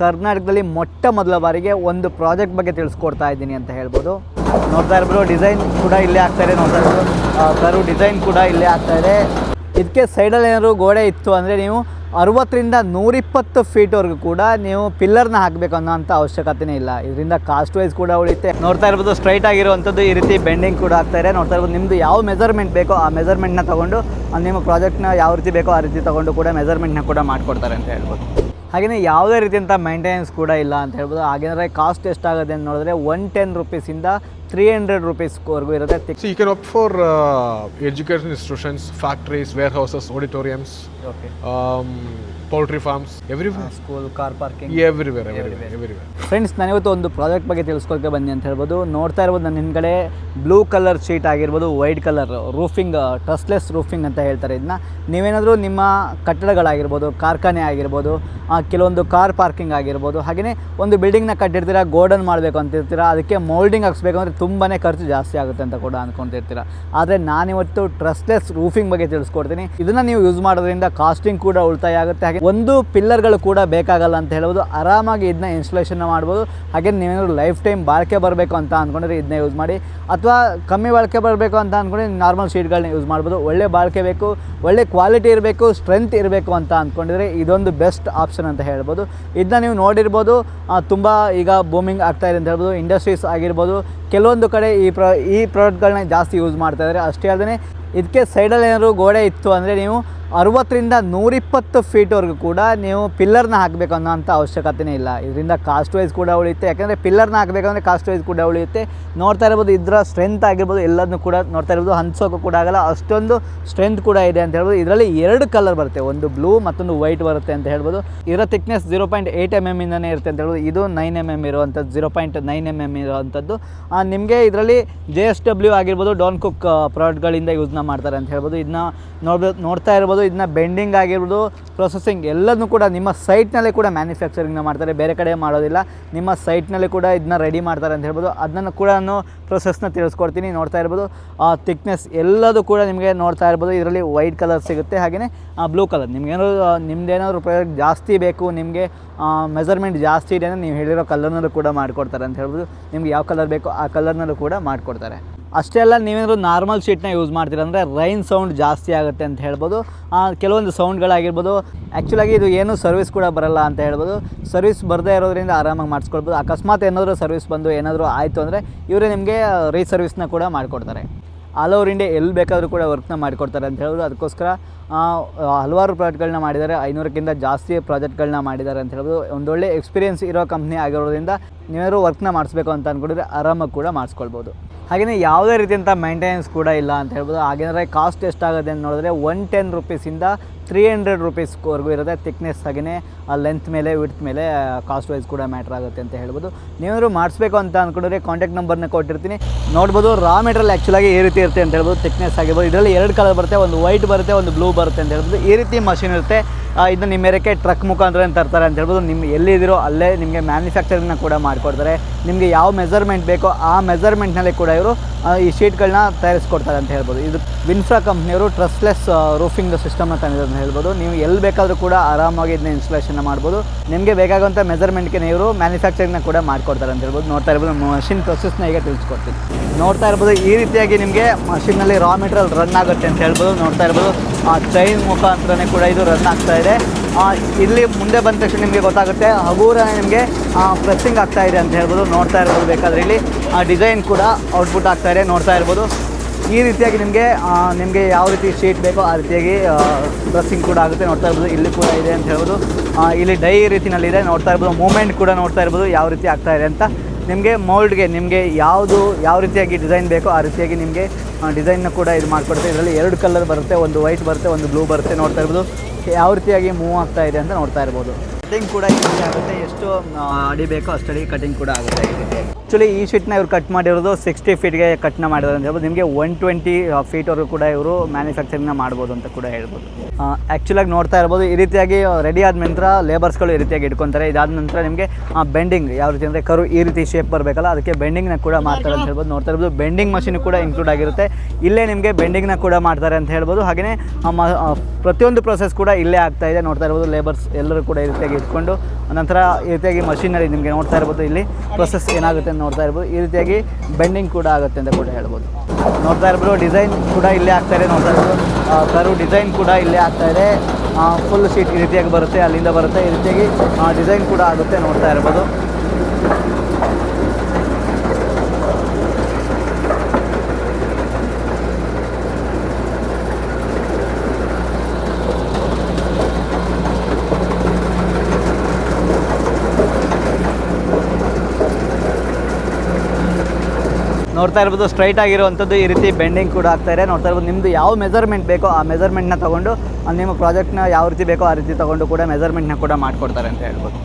ಕರ್ನಾಟಕದಲ್ಲಿ ಮೊಟ್ಟ ಮೊದಲ ಬಾರಿಗೆ ಒಂದು ಪ್ರಾಜೆಕ್ಟ್ ಬಗ್ಗೆ ತಿಳಿಸ್ಕೊಡ್ತಾ ಇದ್ದೀನಿ ಅಂತ ಹೇಳ್ಬೋದು. ನೋಡ್ತಾ ಇರ್ಬೋದು ಡಿಸೈನ್ ಕೂಡ ಇಲ್ಲೇ ಆಗ್ತಾಯಿದೆ, ನೋಡ್ತಾ ಇರ್ಬೋದು ಕರು ಡಿಸೈನ್ ಕೂಡ ಇಲ್ಲೇ ಆಗ್ತಾಯಿದೆ. ಇದಕ್ಕೆ ಸೈಡಲ್ಲಿ ಏನಾದರೂ ಗೋಡೆ ಇತ್ತು ಅಂದರೆ ನೀವು 60ರಿಂದ 120 ಫೀಟ್ವರೆಗೂ ಕೂಡ ನೀವು ಪಿಲ್ಲರ್ನ ಹಾಕಬೇಕು ಅನ್ನೋಂಥ ಅವಶ್ಯಕತೆನೇ ಇಲ್ಲ. ಇದರಿಂದ ಕಾಸ್ಟ್ ವೈಸ್ ಕೂಡ ಉಳಿಯುತ್ತೆ. ನೋಡ್ತಾ ಇರ್ಬೋದು ಸ್ಟ್ರೈಟ್ ಆಗಿರುವಂಥದ್ದು ಈ ರೀತಿ ಬೆಂಡಿಂಗ್ ಕೂಡ ಆಗ್ತಾಯಿದೆ. ನೋಡ್ತಾ ಇರ್ಬೋದು ನಿಮ್ಮದು ಯಾವ ಮೆಜರ್ಮೆಂಟ್ ಬೇಕೋ ಆ ಮೆಜರ್ಮೆಂಟ್ನ ತೊಗೊಂಡು ನಿಮ್ಮ ಪ್ರಾಜೆಕ್ಟ್ನ ಯಾವ ರೀತಿ ಬೇಕೋ ಆ ರೀತಿ ತೊಗೊಂಡು ಕೂಡ ಮೆಜರ್ಮೆಂಟ್ನ ಕೂಡ ಮಾಡಿಕೊಡ್ತಾರೆ ಅಂತ ಹೇಳ್ಬೋದು. ಹಾಗೆಯೇ ಯಾವುದೇ ರೀತಿಯಂಥ ಮೇಂಟೆನೆನ್ಸ್ ಕೂಡ ಇಲ್ಲ ಅಂತ ಹೇಳ್ಬೋದು. ಹಾಗೇನಾದ್ರೆ ಕಾಸ್ಟ್ ಎಷ್ಟಾಗುತ್ತೆ ಅಂತ ನೋಡಿದ್ರೆ 110 ರೂಪೀಸಿಂದ 300 ರೂಪೀಸ್ವರೆಗೂ ಇರುತ್ತೆ. So you can opt for education institutions, factories, warehouses, auditoriums, poultry farms, everywhere. School, car parking, everywhere. Friends, ನಾನಿವತ್ತು ಒಂದು ಪ್ರಾಜೆಕ್ಟ್ ಬಗ್ಗೆ ತಿಳಿಸ್ಕೊಳ್ಕೆ ಬನ್ನಿ ಅಂತ ಹೇಳ್ಬೋದು. ನೋಡ್ತಾ ಇರ್ಬೋದು ನನ್ನ ಹಿಂದ್ಗಡೆ ಬ್ಲೂ ಕಲರ್ ಶೀಟ್ ಆಗಿರ್ಬೋದು, ವೈಟ್ ಕಲರ್ ರೂಫಿಂಗ್, ಟ್ರಸ್ಲೆಸ್ ರೂಫಿಂಗ್ ಅಂತ ಹೇಳ್ತಾರೆ. ಇದನ್ನ ನೀವೇನಾದರೂ ನಿಮ್ಮ ಕಟ್ಟಡಗಳಾಗಿರ್ಬೋದು, ಕಾರ್ಖಾನೆ ಆಗಿರ್ಬೋದು, ಕೆಲವೊಂದು ಕಾರ್ ಪಾರ್ಕಿಂಗ್ ಆಗಿರ್ಬೋದು, ಹಾಗೆಯೇ ಒಂದು ಬಿಲ್ಡಿಂಗ್ನ ಕಟ್ಟಿರ್ತೀರ, ಗೋಡನ್ ಮಾಡಬೇಕು ಅಂತಿರ್ತೀರ, ಅದಕ್ಕೆ ಮೋಲ್ಡಿಂಗ್ ಹಾಕ್ಸ್ಬೇಕು ಅಂದರೆ ತುಂಬಾ ಖರ್ಚು ಜಾಸ್ತಿ ಆಗುತ್ತೆ ಅಂತ ಕೂಡ ಅಂದ್ಕೊತಿರ್ತೀರ. ಆದರೆ ನಾನಿವತ್ತು ಟ್ರಸ್ಲೆಸ್ ರೂಫಿಂಗ್ ಬಗ್ಗೆ ತಿಳಿಸ್ಕೊಡ್ತೀನಿ. ಇದನ್ನು ನೀವು ಯೂಸ್ ಮಾಡೋದ್ರಿಂದ ಕಾಸ್ಟಿಂಗ್ ಕೂಡ ಉಳಿತಾಯ ಆಗುತ್ತೆ. ಹಾಗೆ ಒಂದು ಪಿಲ್ಲರ್ಗಳು ಕೂಡ ಬೇಕಾಗಲ್ಲ ಅಂತ ಹೇಳ್ಬೋದು. ಆರಾಮಾಗಿ ಇದನ್ನ ಇನ್ಸ್ಟಾಲೇಷನ್ ಮಾಡ್ಬೋದು. ಹಾಗೆ ನೀವೇನಾದ್ರು ಲೈಫ್ ಟೈಮ್ ಬಾಳಿಕೆ ಬರಬೇಕು ಅಂತ ಅಂದ್ಕೊಂಡ್ರೆ ಇದನ್ನ ಯೂಸ್ ಮಾಡಿ, ಅಥವಾ ಕಮ್ಮಿ ಬಾಳಿಕೆ ಬರಬೇಕು ಅಂತ ಅಂದ್ಕೊಂಡ್ರೆ ನಾರ್ಮಲ್ ಶೀಟ್ಗಳನ್ನ ಯೂಸ್ ಮಾಡ್ಬೋದು. ಒಳ್ಳೆ ಬಾಳಿಕೆ ಬೇಕು, ಒಳ್ಳೆ ಕ್ವಾಲಿಟಿ ಇರಬೇಕು, ಸ್ಟ್ರೆಂತ್ ಇರಬೇಕು ಅಂತ ಅಂದ್ಕೊಂಡಿದ್ರೆ ಇದೊಂದು ಬೆಸ್ಟ್ ಆಪ್ಷನ್ ಅಂತ ಹೇಳ್ಬೋದು. ಇದನ್ನ ನೀವು ನೋಡಿರ್ಬೋದು, ತುಂಬ ಈಗ ಬೂಮಿಂಗ್ ಆಗ್ತಾಯಿದೆ ಅಂತ ಹೇಳ್ಬೋದು. ಇಂಡಸ್ಟ್ರೀಸ್ ಆಗಿರ್ಬೋದು, ಕೆಲವೊಂದು ಕಡೆ ಈ ಪ್ರಾಡಕ್ಟ್ಗಳನ್ನ ಜಾಸ್ತಿ ಯೂಸ್ ಮಾಡ್ತಾಯಿದ್ದಾರೆ. ಅಷ್ಟೇ ಅಲ್ಲದೆ ಇದಕ್ಕೆ ಸೈಡಲ್ಲಿ ಏನಾದರೂ ಗೋಡೆ ಇತ್ತು ಅಂದರೆ ನೀವು 60ರಿಂದ 120 ಫೀಟ್ವರೆಗೂ ಕೂಡ ನೀವು ಪಿಲ್ಲರ್ನ ಹಾಕಬೇಕು ಅನ್ನೋಂಥ ಅವಶ್ಯಕತೆನೇ ಇಲ್ಲ. ಇದರಿಂದ ಕಾಸ್ಟ್ ವೈಸ್ ಕೂಡ ಉಳಿಯುತ್ತೆ. ಯಾಕೆಂದರೆ ಪಿಲ್ಲರ್ನ ಹಾಕಬೇಕಂದ್ರೆ ಕಾಸ್ಟ್ ವೈಸ್ ಕೂಡ ಉಳಿಯುತ್ತೆ. ನೋಡ್ತಾ ಇರ್ಬೋದು ಇದರ ಸ್ಟ್ರೆಂತ್ ಆಗಿರ್ಬೋದು, ಎಲ್ಲದನ್ನು ಕೂಡ ನೋಡ್ತಾ ಇರ್ಬೋದು, ಹಂಚೋಕ್ಕೂ ಕೂಡ ಆಗಲ್ಲ, ಅಷ್ಟೊಂದು ಸ್ಟ್ರೆಂತ್ ಕೂಡ ಇದೆ ಅಂತ ಹೇಳ್ಬೋದು. ಇದರಲ್ಲಿ 2 ಕಲರ್ ಬರುತ್ತೆ, ಒಂದು ಬ್ಲೂ ಮತ್ತೊಂದು ವೈಟ್ ಬರುತ್ತೆ ಅಂತ ಹೇಳ್ಬೋದು. ಇದರ ಥಿಕ್ನೆಸ್ 0.8 mm ಇಂದನೇ ಇರುತ್ತೆ ಅಂತ ಹೇಳ್ಬೋದು. ಇದು 9 mm ಇರುವಂಥದ್ದು, 0.9 mm ಇರುವಂಥದ್ದು. ನಿಮಗೆ ಇದರಲ್ಲಿ JSW ಆಗಿರ್ಬೋದು, ಡಾನ್ ಕುಕ್ ಪ್ರಾಡಕ್ಟ್ಗಳಿಂದ ಯೂಸ್ನ ಮಾಡ್ತಾರೆ ಅಂತ ಹೇಳ್ಬೋದು. ಇದನ್ನ ನೋಡ್ತಾ ಇರ್ಬೋದು, ಇದನ್ನ ಬೆಂಡಿಂಗ್ ಆಗಿರ್ಬೋದು, ಪ್ರೊಸೆಸಿಂಗ್ ಎಲ್ಲದನ್ನು ಕೂಡ ನಿಮ್ಮ ಸೈಟ್ನಲ್ಲೇ ಕೂಡ ಮ್ಯಾನುಫ್ಯಾಕ್ಚರಿಂಗ್ನ ಮಾಡ್ತಾರೆ, ಬೇರೆ ಕಡೆ ಮಾಡೋದಿಲ್ಲ. ನಿಮ್ಮ ಸೈಟ್ನಲ್ಲಿ ಕೂಡ ಇದನ್ನ ರೆಡಿ ಮಾಡ್ತಾರೆ ಅಂತ ಹೇಳ್ಬೋದು. ಅದನ್ನು ಕೂಡ ನಾನು ಪ್ರೊಸೆಸ್ನ ತಿಳಿಸ್ಕೊಡ್ತೀನಿ. ನೋಡ್ತಾ ಇರ್ಬೋದು ಥಿಕ್ನೆಸ್ ಎಲ್ಲದೂ ಕೂಡ ನಿಮಗೆ ನೋಡ್ತಾ ಇರ್ಬೋದು. ಇದರಲ್ಲಿ ವೈಟ್ ಕಲರ್ ಸಿಗುತ್ತೆ, ಹಾಗೆಯೇ ಬ್ಲೂ ಕಲರ್. ನಿಮ್ದೇನಾದ್ರು ಪ್ರಾಡಕ್ಟ್ ಜಾಸ್ತಿ ಬೇಕು, ನಿಮಗೆ ಮೆಜರ್ಮೆಂಟ್ ಜಾಸ್ತಿ ಇದೆ ಅಂದರೆ ನೀವು ಹೇಳಿರೋ ಕಲರ್ನಲ್ಲೂ ಕೂಡ ಮಾಡಿಕೊಡ್ತಾರೆ ಅಂತ ಹೇಳ್ಬೋದು. ನಿಮ್ಗೆ ಯಾವ ಕಲರ್ ಬೇಕೋ ಆ ಕಲರ್ನಲ್ಲೂ ಕೂಡ ಮಾಡಿಕೊಡ್ತಾರೆ. ಅಷ್ಟೇ ಅಲ್ಲ, ನೀವೇನಾದ್ರು ನಾರ್ಮಲ್ ಶೀಟ್ನ ಯೂಸ್ ಮಾಡ್ತೀರ ಅಂದರೆ ರೈನ್ ಸೌಂಡ್ ಜಾಸ್ತಿ ಆಗುತ್ತೆ ಅಂತ ಹೇಳ್ಬೋದು. ಕೆಲವೊಂದು ಸೌಂಡ್ಗಳಾಗಿರ್ಬೋದು. ಆ್ಯಕ್ಚುಲಾಗಿ ಇದು ಏನೂ ಸರ್ವಿಸ್ ಕೂಡ ಬರಲ್ಲ ಅಂತ ಹೇಳ್ಬೋದು. ಸರ್ವಿಸ್ ಬರದೇ ಇರೋದ್ರಿಂದ ಆರಾಮಾಗಿ ಮಾಡಿಸ್ಕೊಳ್ಬೋದು. ಅಕಸ್ಮಾತ್ ಏನಾದರೂ ಸರ್ವಿಸ್ ಬಂದು ಏನಾದರೂ ಆಯಿತು ಅಂದರೆ ಇವರೇ ನಿಮಗೆ ರೀಸರ್ವಿಸ್ನ ಕೂಡ ಮಾಡಿಕೊಡ್ತಾರೆ. ಆಲ್ ಓವರ್ ಇಂಡಿಯಾ ಎಲ್ಲಿ ಬೇಕಾದರೂ ಕೂಡ ವರ್ಕ್ನ ಮಾಡಿಕೊಡ್ತಾರೆ ಅಂತ ಹೇಳ್ಬೋದು. ಅದಕ್ಕೋಸ್ಕರ ಹಲವಾರು ಪ್ರಾಜೆಕ್ಟ್ಗಳನ್ನ ಮಾಡಿದ್ದಾರೆ, 500ಕ್ಕಿಂತ ಜಾಸ್ತಿ ಪ್ರಾಜೆಕ್ಟ್ಗಳನ್ನ ಮಾಡಿದ್ದಾರೆ ಅಂತ ಹೇಳ್ಬೋದು. ಒಂದೊಳ್ಳೆ ಎಕ್ಸ್ಪೀರಿಯೆನ್ಸ್ ಇರೋ ಕಂಪ್ನಿ ಆಗಿರೋದ್ರಿಂದ ನೀವೇನಾದ್ರು ವರ್ಕ್ನ ಮಾಡಿಸ್ಬೇಕು ಅಂತ ಅಂದ್ಕೊಂಡಿದ್ರೆ ಆರಾಮಾಗಿ ಕೂಡ ಮಾಡಿಸ್ಕೊಳ್ಬೋದು. ಹಾಗೆಯೇ ಯಾವುದೇ ರೀತಿಯಂಥ ಮೇಂಟೆನೆನ್ಸ್ ಕೂಡ ಇಲ್ಲ ಅಂತ ಹೇಳ್ಬೋದು. ಹಾಗೇನಾದ್ರೆ ಕಾಸ್ಟ್ ಎಷ್ಟಾಗುತ್ತೆ ಅಂತ ನೋಡಿದ್ರೆ 110 ರೂಪೀಸಿಂದ 300 ರೂಪೀಸ್ವರೆಗೂ ಇರುತ್ತೆ. ಥಿಕ್ನೆಸ್ ಹಾಗೆಯೇ ಲೆಂತ್ ಮೇಲೆ, ವಿಡ್ತ್ ಮೇಲೆ ಕಾಸ್ಟ್ ವೈಸ್ ಕೂಡ ಮ್ಯಾಟ್ರ್ ಆಗುತ್ತೆ ಅಂತ ಹೇಳ್ಬೋದು. ನೀವೇನಾದ್ರು ಮಾಡಿಸ್ಬೇಕು ಅಂತ ಅಂದ್ಕೊಂಡ್ರೆ ಕಾಂಟ್ಯಾಕ್ಟ್ ನಂಬರ್ನ ಕೊಟ್ಟಿರ್ತೀನಿ. ನೋಡ್ಬೋದು ರಾ ಮೆಟೀರಿಯಲ್ ಆ್ಯಕ್ಚುಲಾಗಿ ಈ ರೀತಿ ಇರುತ್ತೆ ಅಂತ ಹೇಳ್ಬೋದು. ಥಿಕ್ನೆಸ್ ಆಗಿರ್ಬೋದು. ಇದರಲ್ಲಿ 2 ಕಲರ್ ಬರುತ್ತೆ, ಒಂದು ವೈಟ್ ಬರುತ್ತೆ, ಒಂದು ಬ್ಲೂ ಬರುತ್ತೆ ಅಂತ ಹೇಳ್ಬೋದು. ಈ ರೀತಿ ಮಷಿನ್ ಇರುತ್ತೆ. ಇದನ್ನ ನಿಮ್ಮ ಮೇರಕ್ಕೆ ಟ್ರಕ್ ಮುಖಾಂತರ ತರ್ತಾರೆ ಅಂತ ಹೇಳ್ಬೋದು. ನಿಮ್ಮ ಎಲ್ಲಿದ್ದೀರೋ ಅಲ್ಲೇ ನಿಮಗೆ ಮ್ಯಾನುಫ್ಯಾಕ್ಚರಿಂಗ್ನ ಕೂಡ ಮಾಡಿಕೊಡ್ತಾರೆ. ನಿಮಗೆ ಯಾವ ಮೆಜರ್ಮೆಂಟ್ ಬೇಕೋ ಆ ಮೆಜರ್ಮೆಂಟ್ನಲ್ಲಿ ಕೂಡ ಇವರು ಈ ಶೀಟ್ಗಳನ್ನ ತಯಾರಿಸ್ಕೊಡ್ತಾರೆ ಅಂತ ಹೇಳ್ಬೋದು. ಇದು ವಿನ್ಫ್ರಾ ಕಂಪ್ನಿಯವರು ಟ್ರಸ್ಲೆಸ್ ರೂಫಿಂಗ್ ಸಿಸ್ಟಮ್ನ ತಂದಿದ್ದಾರೆ ಅಂತ ಹೇಳ್ಬೋದು. ನೀವು ಎಲ್ಲಿ ಬೇಕಾದರೂ ಕೂಡ ಆರಾಮಾಗಿ ಇದನ್ನ ಇನ್ಸ್ಟಾಲೇಷನ್ ಮಾಡ್ಬೋದು. ನಿಮಗೆ ಬೇಕಾಗುವಂಥ ಮೆಜರ್ಮೆಂಟ್ಗೆ ಇವರು ಮ್ಯಾನುಫ್ಯಾಕ್ಚರಿಂಗ್ನ ಕೂಡ ಮಾಡಿಕೊಡ್ತಾರೆ ಅಂತ ಹೇಳ್ಬೋದು. ನೋಡ್ತಾ ಇರ್ಬೋದು ಮಷಿನ್ ಪ್ರೊಸೆಸ್ನ ಈಗ ತಿಳಿಸ್ಕೊಡ್ತೀನಿ. ನೋಡ್ತಾ ಇರ್ಬೋದು ಈ ರೀತಿಯಾಗಿ ನಿಮಗೆ ಮಷಿನಲ್ಲಿ ರಾ ಮೆಟೀರಿಯಲ್ ರನ್ ಆಗುತ್ತೆ ಅಂತ ಹೇಳ್ಬೋದು. ನೋಡ್ತಾ ಇರ್ಬೋದು ಚೈನ್ ಮುಖಾಂತರನೇ ಕೂಡ ಇದು ರನ್ ಆಗ್ತಾ ಇದೆ. ಇಲ್ಲಿ ಮುಂದೆ ಬಂದ ತಕ್ಷಣ ನಿಮಗೆ ಗೊತ್ತಾಗುತ್ತೆ ಹಗೂರನೇ ನಿಮಗೆ ಪ್ರೆಸ್ಸಿಂಗ್ ಆಗ್ತಾ ಇದೆ ಅಂತ ಹೇಳ್ಬೋದು. ನೋಡ್ತಾ ಇರ್ಬೋದು ಬೇಕಾದರೆ ಇಲ್ಲಿ ಡಿಸೈನ್ ಕೂಡ ಔಟ್ಪುಟ್ ಆಗ್ತಾ ಇದೆ. ನೋಡ್ತಾ ಇರ್ಬೋದು ಈ ರೀತಿಯಾಗಿ ನಿಮಗೆ ಯಾವ ರೀತಿ ಶೀಟ್ ಬೇಕೋ ಆ ರೀತಿಯಾಗಿ ಪ್ರೆಸ್ಸಿಂಗ್ ಕೂಡ ಆಗುತ್ತೆ. ನೋಡ್ತಾ ಇರ್ಬೋದು ಇಲ್ಲಿ ಕೂಡ ಇದೆ ಅಂತ ಹೇಳ್ಬೋದು. ಇಲ್ಲಿ ಡೈ ರೀತಿನಲ್ಲಿದೆ. ನೋಡ್ತಾ ಇರ್ಬೋದು ಮೂಮೆಂಟ್ ಕೂಡ ನೋಡ್ತಾ ಇರ್ಬೋದು ಯಾವ ರೀತಿ ಆಗ್ತಾ ಇದೆ ಅಂತ. ನಿಮಗೆ ಮೋಲ್ಡ್ಗೆ ನಿಮಗೆ ಯಾವ ರೀತಿಯಾಗಿ ಡಿಸೈನ್ ಬೇಕೋ ಆ ರೀತಿಯಾಗಿ ನಿಮಗೆ ಡಿಸೈನ್ನ ಕೂಡ ಇದು ಮಾಡಿಕೊಡುತ್ತೆ. ಇದರಲ್ಲಿ 2 ಕಲರ್ ಬರುತ್ತೆ, ಒಂದು ವೈಟ್ ಬರುತ್ತೆ, ಒಂದು ಬ್ಲೂ ಬರುತ್ತೆ. ನೋಡ್ತಾ ಇರ್ಬೋದು ಯಾವ ರೀತಿಯಾಗಿ ಮೂವ್ ಆಗ್ತಾ ಇದೆ ಅಂತ ನೋಡ್ತಾ ಇರ್ಬೋದು. ಕಟಿಂಗ್ ಕೂಡ ಈಸಿ ಆಗುತ್ತೆ. ಎಷ್ಟು ಅಡಿ ಬೇಕೋ ಅಷ್ಟು ಅಡಿ ಕಟಿಂಗ್ ಕೂಡ ಆಗುತ್ತೆ. ಆ್ಯಕ್ಚುಲಿ ಈ ಶೀಟ್ನ ಇವರು ಕಟ್ ಮಾಡಿರೋದು 60 ಫೀಟ್ಗೆ ಕಟ್ನ ಮಾಡಿದ್ದಾರೆ ಅಂತ ಹೇಳ್ಬೋದು. ನಿಮಗೆ 120 ಫೀಟ್ವರೆಗೂ ಕೂಡ ಇವರು ಮ್ಯಾನುಫ್ಯಾಕ್ಚರಿಂಗ್ನ ಮಾಡ್ಬೋದು ಅಂತ ಕೂಡ ಹೇಳ್ಬೋದು. ಆ್ಯಕ್ಚುಲಾಗಿ ನೋಡ್ತಾ ಇರ್ಬೋದು ಈ ರೀತಿಯಾಗಿ ರೆಡಿ ಆದ ನಂತರ ಲೇಬರ್ಸ್ಗಳು ಈ ರೀತಿಯಾಗಿ ಇಟ್ಕೊತಾರೆ. ಇದಾದ ನಂತರ ನಿಮಗೆ ಬೆಂಡಿಂಗ್ ಯಾವ ರೀತಿ ಅಂದರೆ ಕರು ಈ ರೀತಿ ಶೇಪ್ ಬರಬೇಕಲ್ಲ, ಅದಕ್ಕೆ ಬೆಂಡಿಂಗ್ನ ಕೂಡ ಮಾಡ್ತಾರೆ ಅಂತ ಹೇಳ್ಬೋದು. ನೋಡ್ತಾ ಇರ್ಬೋದು ಬೆಂಡಿಂಗ್ ಮಷಿನ್ ಕೂಡ ಇನ್ಕ್ಲೂಡ್ ಆಗಿರುತ್ತೆ. ಇಲ್ಲೇ ನಿಮಗೆ ಬೆಂಡಿಂಗ್ನ ಕೂಡ ಮಾಡ್ತಾರೆ ಅಂತ ಹೇಳ್ಬೋದು. ಹಾಗೆಯೇ ಪ್ರತಿಯೊಂದು ಪ್ರೊಸೆಸ್ ಕೂಡ ಇಲ್ಲೇ ಆಗ್ತಾ ಇದೆ. ನೋಡ್ತಾ ಇರ್ಬೋದು ಲೇಬರ್ಸ್ ಎಲ್ಲರೂ ಕೂಡ ಈ ರೀತಿಯಾಗಿ ಇಟ್ಕೊಂಡು ನಂತರ ಈ ರೀತಿಯಾಗಿ ಮಷಿನರಿ ನಿಮಗೆ ನೋಡ್ತಾ ಇರ್ಬೋದು, ಇಲ್ಲಿ ಪ್ರೊಸೆಸ್ ಏನಾಗುತ್ತೆ ಅಂತ ನೋಡ್ತಾ ಇರ್ಬೋದು. ಈ ರೀತಿಯಾಗಿ ಬೆಂಡಿಂಗ್ ಕೂಡ ಆಗುತ್ತೆ ಅಂತ ಕೂಡ ಹೇಳ್ಬೋದು. ನೋಡ್ತಾ ಇರ್ಬೋದು, ಡಿಸೈನ್ ಕೂಡ ಇಲ್ಲೇ ಆಗ್ತಾಯಿದೆ. ನೋಡ್ತಾ ಇರ್ಬೋದು, ಕರು ಡಿಸೈನ್ ಕೂಡ ಇಲ್ಲೇ ಆಗ್ತಾಯಿದೆ. ಫುಲ್ ಶೀಟ್ ಈ ರೀತಿಯಾಗಿ ಬರುತ್ತೆ, ಅಲ್ಲಿಂದ ಬರುತ್ತೆ, ಈ ರೀತಿಯಾಗಿ ಡಿಸೈನ್ ಕೂಡ ಆಗುತ್ತೆ ನೋಡ್ತಾ ಇರ್ಬೋದು. ನೋಡ್ತಾ ಇರ್ಬೋದು, ಸ್ಟ್ರೈಟ್ ಆಗಿರುವಂಥದ್ದು ಈ ರೀತಿ ಬೆಂಡಿಂಗ್ ಕೂಡ ಆಗ್ತಾಯಿದೆ. ನೋಡ್ತಾ ಇರ್ಬೋದು, ನಿಮ್ಮದು ಯಾವ ಮೆಜರ್ಮೆಂಟ್ ಬೇಕೋ ಆ ಮೆಜರ್ಮೆಂಟ್ನ ತೊಗೊಂಡು ನಿಮ್ಮ ಪ್ರಾಜೆಕ್ಟ್ನ ಯಾವ ರೀತಿ ಬೇಕೋ ಆ ರೀತಿ ತೊಗೊಂಡು ಕೂಡ ಮೆಜರ್ಮೆಂಟ್ನ ಕೂಡ ಮಾಡಿಕೊಡ್ತಾರೆ ಅಂತ ಹೇಳ್ಬೋದು.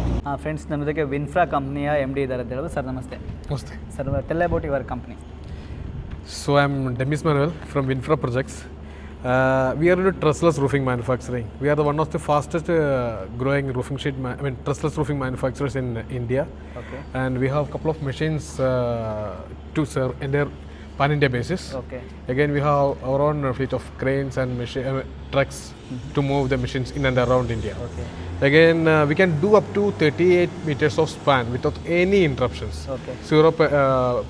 ಫ್ರೆಂಡ್ಸ್, ನಮ್ಮ ಜೊತೆಗೆ ವಿನ್ಫ್ರಾ ಕಂಪ್ನಿಯ MD ಇದ್ದಾರೆ ಅಂತ ಹೇಳ್ಬೋದು. ಸರ್ ನಮಸ್ತೆ. ನಮಸ್ತೆ sir, tell about your company. So I'm Demis Manuel from Winfra Projects. We are into trussless roofing manufacturing. We are one of the fastest growing roofing sheet, trussless roofing manufacturers in India. Okay. And we have a couple of machines to serve in their pan-India basis. Okay. Again, we have our own fleet of cranes and trucks to move the machines in and around India. Okay. Again, we can do up to 38 meters of span without any interruptions. Okay. Zero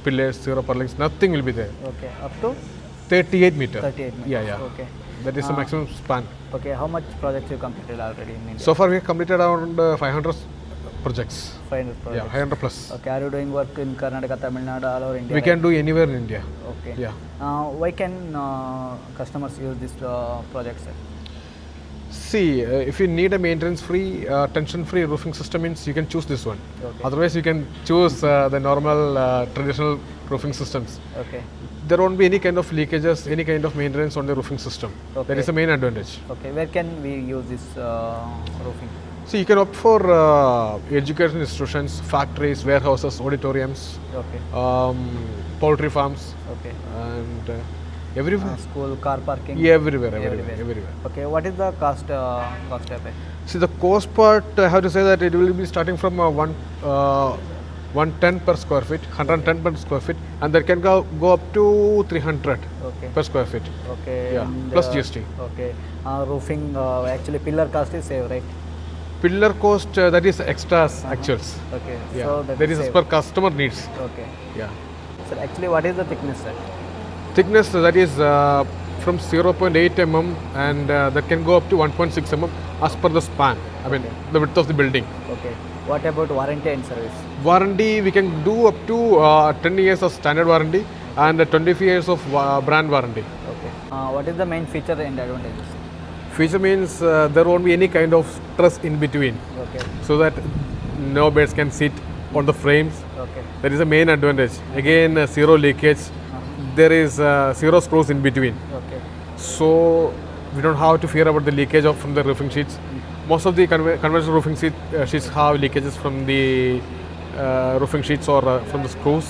pillars, zero purlins, nothing will be there. Okay. Up to 38 meter. 38 meters. Yeah. Okay. That is the maximum span. Okay. How much projects you completed already in India? So far, we have completed around 500 projects. 500 projects. Yeah, 500 plus. Okay. Are you doing work in Karnataka, Tamil Nadu, all over India? We can do anywhere in India. Okay. Yeah. Why can customers use this project, sir? See, if you need a maintenance-free, tension-free roofing system, means you can choose this one. Okay. Otherwise, you can choose the normal traditional roofing systems. Okay. There won't be any kind of leakages, any kind of maintenance on the roofing system. Okay. That is the main advantage. Okay. Where can we use this roofing? So you can opt for education institutions, factories, warehouses, auditoriums, Okay. Poultry farms, Okay. and everywhere. School, car parking. Everywhere. Okay. What is the cost of it? See, the cost part, I have to say that it will be starting from 110 per square feet, 110 per square feet, and that can go up to 300 Okay. per square feet. Okay. Yeah, and, plus GST. Okay. Roofing, actually pillar cost is save, right? Pillar cost, that is extras actuals. Okay. Yeah, So that is as save. per customer needs. Okay. Yeah. Sir, actually, what is the thickness, sir? Thickness, that is from 0.8 mm, and that can go up to 1.6 mm as per the span. I mean, the width of the building. Okay. What about warranty and service? Warranty, we can do up to 10 years of standard warranty and 25 years of brand warranty. Okay. What is the main feature and advantages? Feature means there won't be any kind of truss in between, Okay. so that no birds can sit on the frames. Okay. That is the main advantage. Again, zero leakage. There is zero screws in between, Okay. so we don't have to fear about the leakage from the roofing sheets. Most of the conventional roofing sheets have leakages from the roofing sheets or from the screws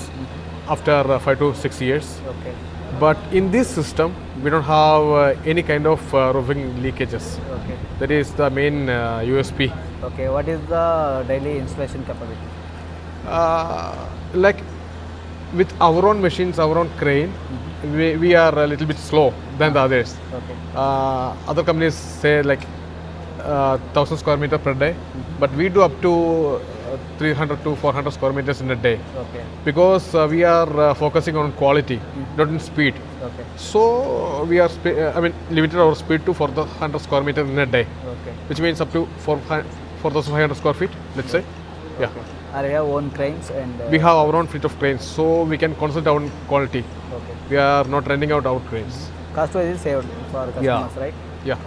after 5 to 6 years. Okay. But in this system, we don't have any kind of roofing leakages. Okay. That is the main USP. Okay. What is the daily installation capability? Like with our own machines, our own crane, we are a little bit slow than the others. Okay. Other companies say like 1,000 square meter per day, but we do up to 300 to 400 square meters in a day, Okay. because we are focusing on quality, not in speed. Okay. So we are limited our speed to 400 square meters in a day, Okay. which means up to 4,500 square feet, let's say. Yeah. Are you have own cranes and? We have our own fleet of cranes, so we can concentrate on quality. Okay. We are not renting out our cranes. Cost wise is saved for customers, right? Yeah.